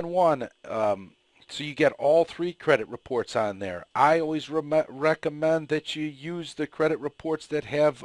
one. So you get all three credit reports on there. I always recommend that you use the credit reports that have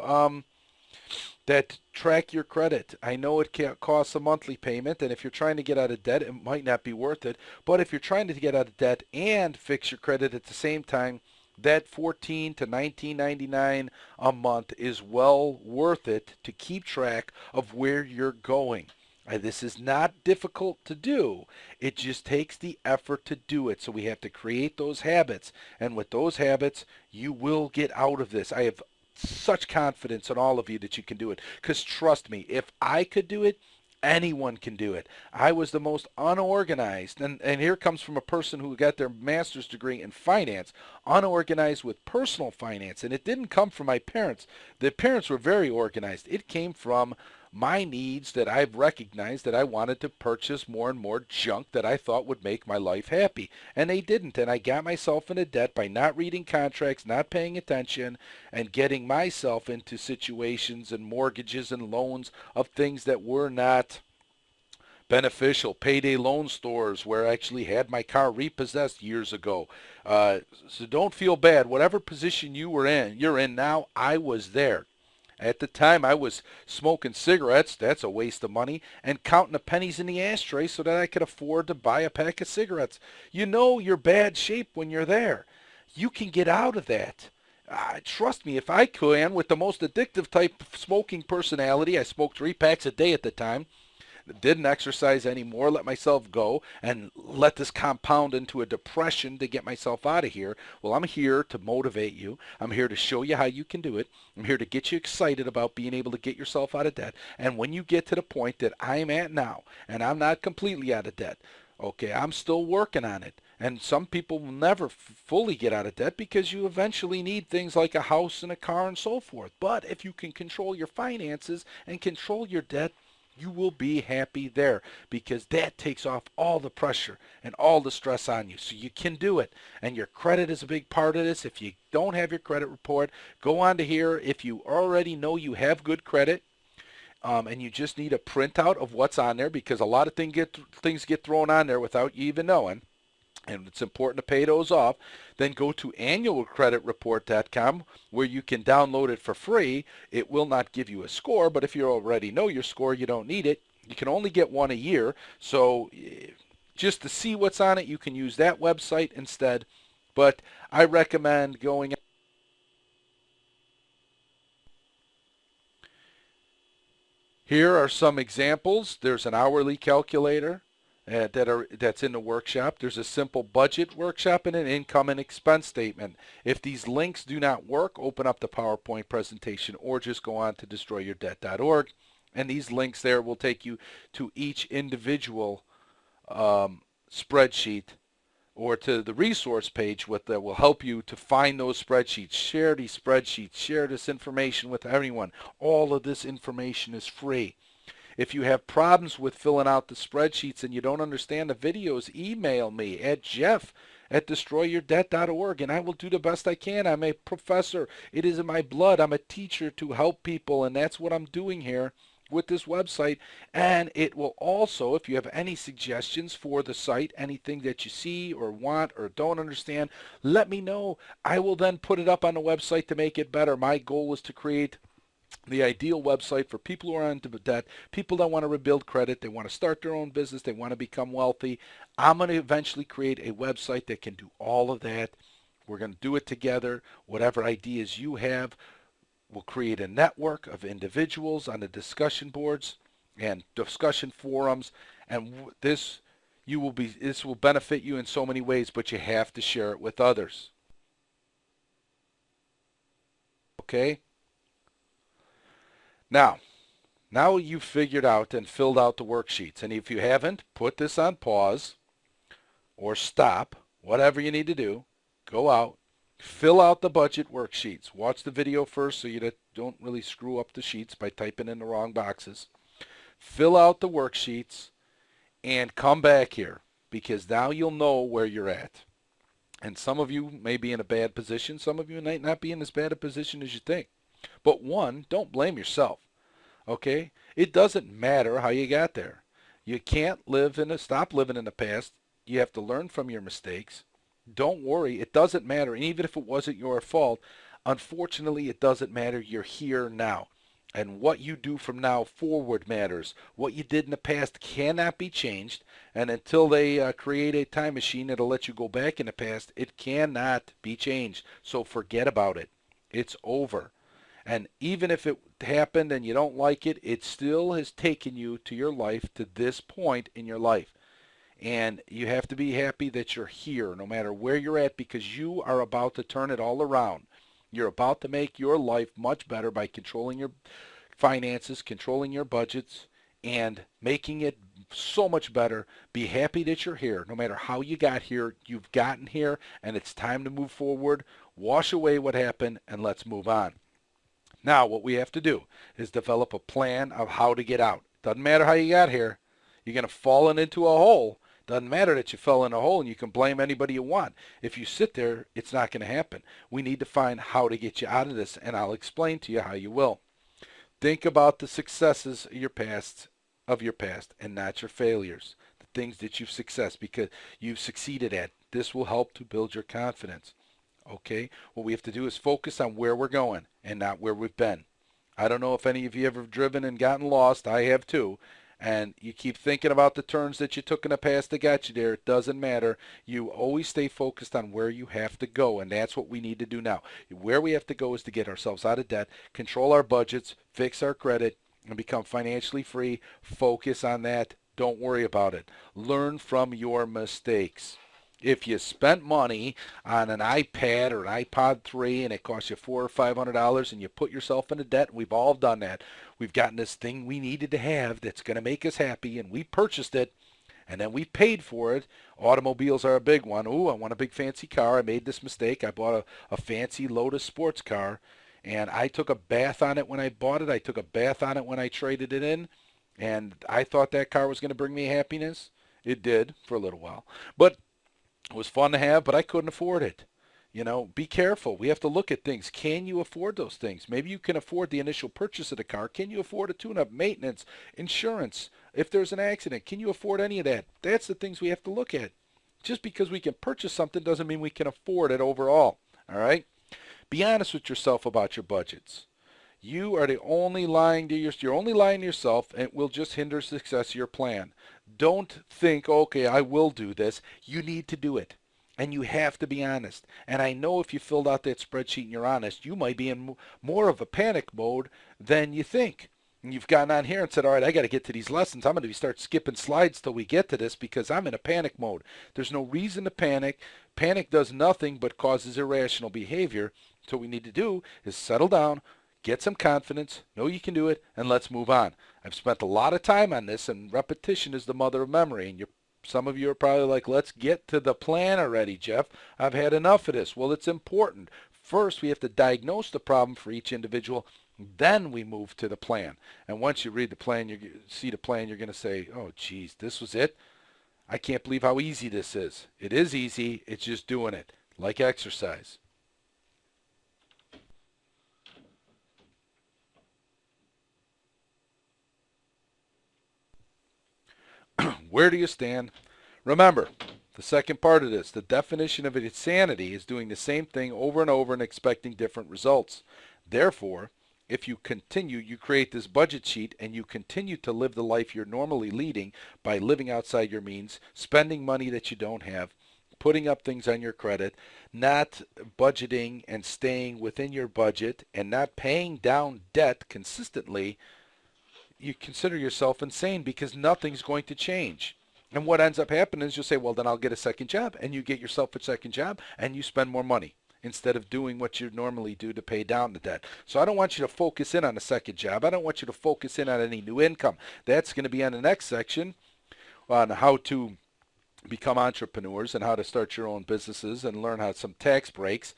that track your credit. I know it costs a monthly payment, and if you're trying to get out of debt, it might not be worth it. But if you're trying to get out of debt and fix your credit at the same time, that 14 to 19.99 a month is well worth it to keep track of where you're going. This is not difficult to do. It just takes the effort to do it. So we have to create those habits. And with those habits, you will get out of this. I have such confidence in all of you that you can do it. Because trust me, if I could do it, anyone can do it. I was the most unorganized, and here comes from a person who got their master's degree in finance, unorganized with personal finance. And it didn't come from my parents. The parents were very organized. It came from my needs that I've recognized that I wanted to purchase more and more junk that I thought would make my life happy. And they didn't. And I got myself into debt by not reading contracts, not paying attention, and getting myself into situations and mortgages and loans of things that were not beneficial. Payday loan stores where I actually had my car repossessed years ago. So don't feel bad. Whatever position you're in now, I was there. At the time, I was smoking cigarettes, that's a waste of money, and counting the pennies in the ashtray so that I could afford to buy a pack of cigarettes. You know you're bad shape when you're there. You can get out of that. Trust me, if I can, with the most addictive type of smoking personality, I smoked 3 packs a day at the time, didn't exercise anymore, let myself go, and let this compound into a depression to get myself out of here. Well, I'm here to motivate you. I'm here to show you how you can do it. I'm here to get you excited about being able to get yourself out of debt. And when you get to the point that I'm at now, and I'm not completely out of debt, okay, I'm still working on it. And some people will never fully get out of debt because you eventually need things like a house and a car and so forth. But if you can control your finances and control your debt, you will be happy there because that takes off all the pressure and all the stress on you. So you can do it. And your credit is a big part of this. If you don't have your credit report, go on to here. If you already know you have good credit, and you just need a printout of what's on there because a lot of things get thrown on there without you even knowing, and it's important to pay those off, then go to annualcreditreport.com where you can download it for free. It will not give you a score, but if you already know your score, you don't need it. You can only get one a year, so just to see what's on it, you can use that website instead. But I recommend going. Here are some examples. There's an hourly calculator that's in the workshop. There's a simple budget workshop and an income and expense statement. If these links do not work, open up the PowerPoint presentation or just go on to destroyyourdebt.org. And these links there will take you to each individual spreadsheet or to the resource page that will help you to find those spreadsheets. Share these spreadsheets. Share this information with everyone. All of this information is free. If you have problems with filling out the spreadsheets and you don't understand the videos, email me at jeff@destroyyourdebt.org and I will do the best I can. I'm a professor. It is in my blood. I'm a teacher to help people, and that's what I'm doing here with this website. And it will also, if you have any suggestions for the site, anything that you see or want or don't understand, let me know. I will then put it up on the website to make it better. My goal is to create the ideal website for people who are into debt, people that want to rebuild credit, they want to start their own business, they want to become wealthy. I'm going to eventually create a website that can do all of that. We're going to do it together. Whatever ideas you have, we'll create a network of individuals on the discussion boards and discussion forums, and this will benefit you in so many ways, but you have to share it with others. Okay? Now you've figured out and filled out the worksheets. And if you haven't, put this on pause or stop, whatever you need to do. Go out, fill out the budget worksheets. Watch the video first so you don't really screw up the sheets by typing in the wrong boxes. Fill out the worksheets and come back here because now you'll know where you're at. And some of you may be in a bad position. Some of you might not be in as bad a position as you think. But one, don't blame yourself. Okay? It doesn't matter how you got there. You can't stop living in the past. You have to learn from your mistakes. Don't worry, it doesn't matter. And even if it wasn't your fault, unfortunately, it doesn't matter. You're here now. And what you do from now forward matters. What you did in the past cannot be changed. And until they create a time machine that'll let you go back in the past, it cannot be changed. So forget about it. It's over. And even if it happened and you don't like it, it still has taken you to your life to this point in your life. And you have to be happy that you're here no matter where you're at, because you are about to turn it all around. You're about to make your life much better by controlling your finances, controlling your budgets, and making it so much better. Be happy that you're here. No matter how you got here, you've gotten here, and it's time to move forward. Wash away what happened, and let's move on. Now, what we have to do is develop a plan of how to get out. Doesn't matter how you got here. You're going to fall into a hole. Doesn't matter that you fell in a hole and you can blame anybody you want. If you sit there, it's not going to happen. We need to find how to get you out of this, and I'll explain to you how you will. Think about the successes of your past, and not your failures. The things that you've succeeded at. This will help to build your confidence. Okay, what we have to do is focus on where we're going and not where we've been. I don't know if any of you ever driven and gotten lost. I have too. And you keep thinking about the turns that you took in the past that got you there. It doesn't matter. You always stay focused on where you have to go, and that's what we need to do now. Where we have to go is to get ourselves out of debt, control our budgets, fix our credit, and become financially free. Focus on that. Don't worry about it. Learn from your mistakes. If you spent money on an iPad or an iPod 3 and it cost you $400 or $500 and you put yourself into debt, we've all done that. We've gotten this thing we needed to have that's going to make us happy, and we purchased it, and then we paid for it. Automobiles are a big one. Ooh, I want a big fancy car. I made this mistake. I bought a fancy Lotus sports car, and I took a bath on it when I bought it. I took a bath on it when I traded it in, and I thought that car was going to bring me happiness. It did for a little while. But it was fun to have, but I couldn't afford it. Be careful. We have to look at things. Can you afford those things? Maybe you can afford the initial purchase of the car. Can you afford a tune-up, maintenance, insurance? If there's an accident, can you afford any of that? That's the things we have to look at. Just because we can purchase something doesn't mean we can afford it overall. All right? Be honest with yourself about your budgets. You're only lying to yourself, and it will just hinder success of your plan. Don't think, okay, I will do this. You need to do it. And you have to be honest. And I know if you filled out that spreadsheet and you're honest, you might be in more of a panic mode than you think. And you've gotten on here and said, all right, I got to get to these lessons. I'm going to start skipping slides till we get to this because I'm in a panic mode. There's no reason to panic. Panic does nothing but causes irrational behavior. So what we need to do is settle down, get some confidence, know you can do it, and let's move on. I've spent a lot of time on this, and repetition is the mother of memory. And some of you are probably like, let's get to the plan already, Jeff. I've had enough of this. Well, it's important. First, we have to diagnose the problem for each individual. Then we move to the plan. And once you read the plan, you see the plan, you're going to say, oh, geez, this was it? I can't believe how easy this is. It is easy. It's just doing it, like exercise. Where do you stand? Remember, the second part of this, the definition of insanity is doing the same thing over and over and expecting different results. Therefore, if you create this budget sheet and you continue to live the life you're normally leading by living outside your means, spending money that you don't have, putting up things on your credit, not budgeting and staying within your budget, and not paying down debt consistently, you consider yourself insane because nothing's going to change. And what ends up happening is you'll say, well, then I'll get a second job. And you get yourself a second job and you spend more money instead of doing what you normally do to pay down the debt. So I don't want you to focus in on a second job. I don't want you to focus in on any new income. That's going to be on the next section on how to become entrepreneurs and how to start your own businesses and learn how some tax breaks.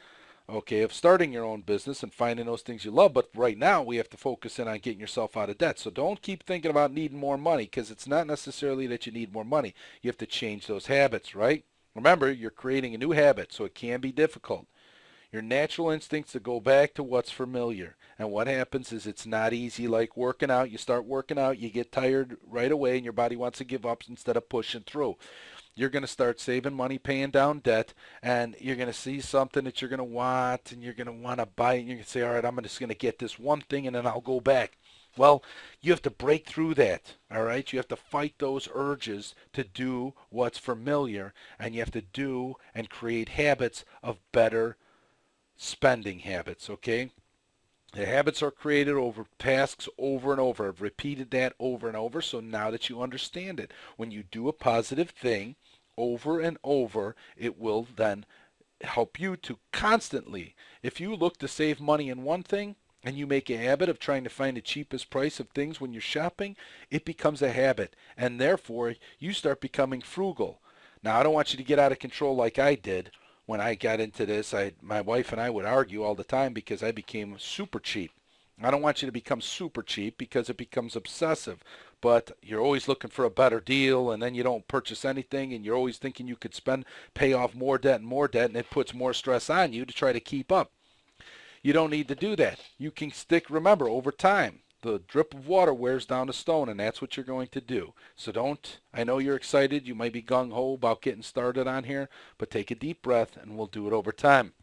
Okay, of starting your own business and finding those things you love. But right now, we have to focus in on getting yourself out of debt. So don't keep thinking about needing more money because it's not necessarily that you need more money. You have to change those habits, right? Remember, you're creating a new habit, so it can be difficult. Your natural instincts to go back to what's familiar. And what happens is it's not easy like working out. You start working out, you get tired right away, and your body wants to give up instead of pushing through. You're going to start saving money, paying down debt, and you're going to see something that you're going to want, and you're going to want to buy it, and you're going to say, all right, I'm just going to get this one thing, and then I'll go back. Well, you have to break through that, all right? You have to fight those urges to do what's familiar, and you have to do and create habits of better spending habits, okay? The habits are created over tasks over and over. I've repeated that over and over, so now that you understand it, when you do a positive thing over and over, it will then help you to constantly, if you look to save money in one thing, and you make a habit of trying to find the cheapest price of things when you're shopping, it becomes a habit, and therefore you start becoming frugal. Now, I don't want you to get out of control like I did. When I got into this, my wife and I would argue all the time because I became super cheap. I don't want you to become super cheap because it becomes obsessive. But you're always looking for a better deal, and then you don't purchase anything, and you're always thinking you could pay off more debt, and it puts more stress on you to try to keep up. You don't need to do that. You can remember, over time, the drip of water wears down a stone, and that's what you're going to do. So I know you're excited. You might be gung-ho about getting started on here, but take a deep breath, and we'll do it over time.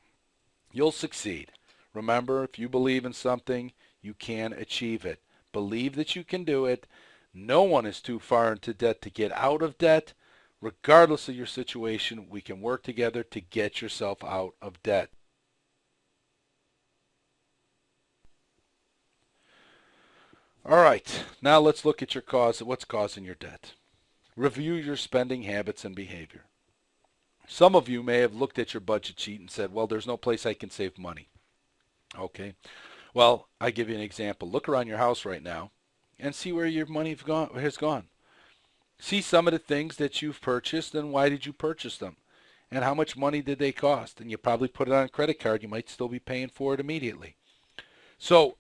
You'll succeed. Remember, if you believe in something, you can achieve it. Believe that you can do it. No one is too far into debt to get out of debt. Regardless of your situation, we can work together to get yourself out of debt. All right, now let's look at what's causing your debt. Review your spending habits and behavior. Some of you may have looked at your budget sheet and said, well, there's no place I can save money. Okay, well, I give you an example. Look around your house right now and see where your money has gone. See some of the things that you've purchased and why did you purchase them? And how much money did they cost? And you probably put it on a credit card. You might still be paying for it immediately. So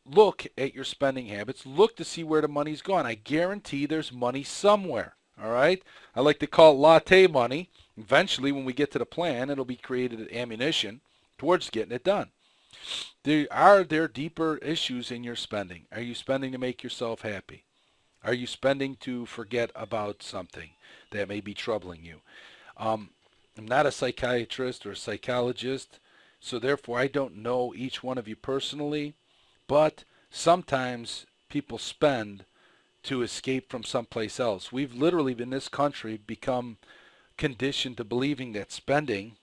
look at your spending habits. Look to see where the money's gone. I guarantee there's money somewhere. All right? I like to call it latte money. Eventually, when we get to the plan, it'll be created ammunition towards getting it done. Are there deeper issues in your spending? Are you spending to make yourself happy? Are you spending to forget about something that may be troubling you? I'm not a psychiatrist or a psychologist, so therefore I don't know each one of you personally. But sometimes people spend to escape from someplace else. We've literally, in this country, become conditioned to believing that spending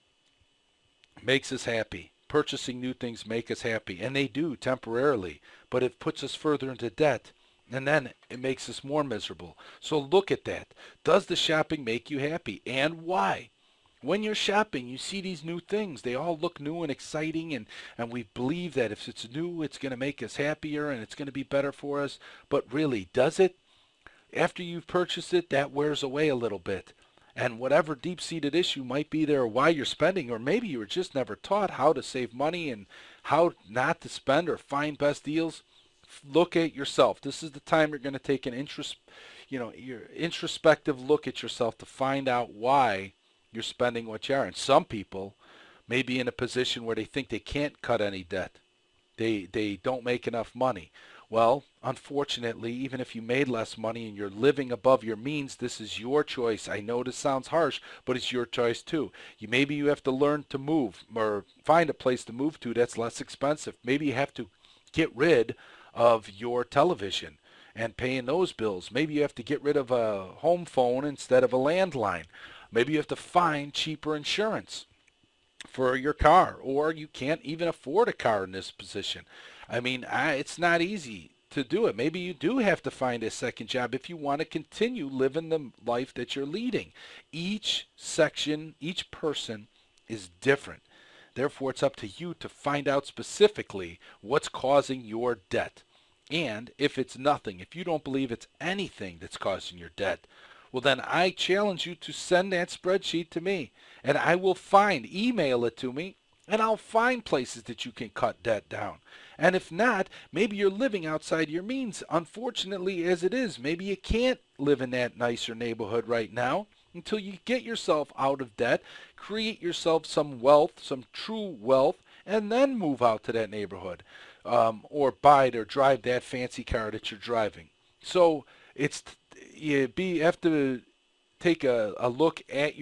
makes us happy. Purchasing new things make us happy, and they do temporarily, but it puts us further into debt, and then it makes us more miserable. So look at that. Does the shopping make you happy, and why? When you're shopping, you see these new things. They all look new and exciting, and we believe that if it's new, it's going to make us happier and it's going to be better for us. But really, does it? After you've purchased it, that wears away a little bit. And whatever deep-seated issue might be there, why you're spending, or maybe you were just never taught how to save money and how not to spend or find best deals, look at yourself. This is the time you're going to take your introspective look at yourself to find out why you're spending what you are. And some people may be in a position where they think they can't cut any debt. They don't make enough money. Well, unfortunately, even if you made less money and you're living above your means, this is your choice. I know this sounds harsh, but it's your choice too. Maybe you have to learn to move or find a place to move to that's less expensive. Maybe you have to get rid of your television and paying those bills. Maybe you have to get rid of a home phone instead of a landline. Maybe you have to find cheaper insurance for your car, or you can't even afford a car in this position. I mean, it's not easy to do it. Maybe you do have to find a second job if you want to continue living the life that you're leading. Each section, each person is different. Therefore, it's up to you to find out specifically what's causing your debt. And if it's nothing, if you don't believe it's anything that's causing your debt, well, then I challenge you to send that spreadsheet to me, and I will email it to me, and I'll find places that you can cut debt down. And if not, maybe you're living outside your means. Unfortunately, as it is, maybe you can't live in that nicer neighborhood right now. until you get yourself out of debt, create yourself some wealth, some true wealth, and then move out to that neighborhood, or buy it or drive that fancy car that you're driving. So it's you have to take a look at